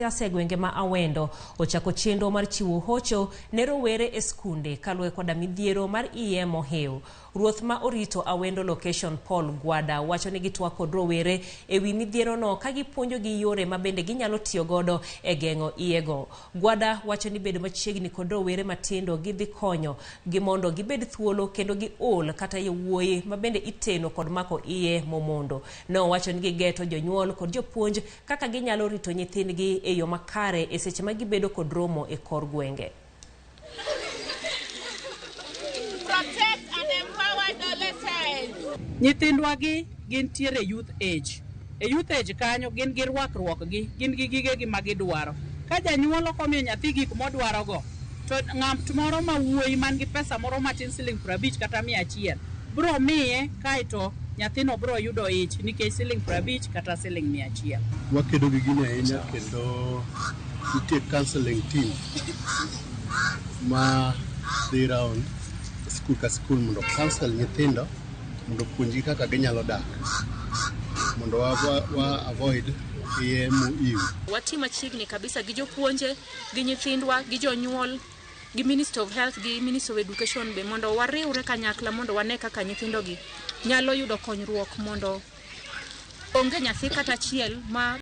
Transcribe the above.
Siasa gwenge ma Awendo ochako chenro mar chiwo hocho ne rowere e skunde kaluwe koda midhiero mar mohiu. Ruoth ma orito Awendo location Paul Gwada wacho ni gitwa kod rowere e wi midhiero no ka gipuonjo gi yore ma bende ginyalo tiyo godo e gengo go. Gwada wacho ni bedo machiegni kod rowere matindo gidhi konyo gi mondo gibed thuolo kendo gi ol kata yowuoyi ma bende iteno kod mako momondo. No wacho ni gigeto jonyuol kod jopuonj kaka ginyalo rito nyithindgi e yo makare e seche ma gibedo kod romo e kor gwenge. Protect and empower adolescents. Nyithindwa gi gin tiere youth age. E youth age kanyo gin gi rwakruok gi, gin gi gige gi ma gidwaro. Ka janyuol okomiyo nyathi gik modwaro go, to ng'at moro ma wuoyi man gi pesa moro matin siling 50 kata 100 bro miye kaito nyathino bro yudo ich nikech siling 50 kata siling 100. Wakedo gi gine ahinya kendo nitie counseling team ma dhi round school ka school mondo counsel nyithindo mondo puonji kaka ginyalo dak mondo wa avoid mohiu. Watima chiegni kabisa gi jopuonje gi nyithindwa gi jonyuol gi Minister of Health gi Minister of Education be mondo wariwre kanyakla mondo wane kaka nyithindo gi nyalo yudo konyruok mondo onge nyathi kata achiel ma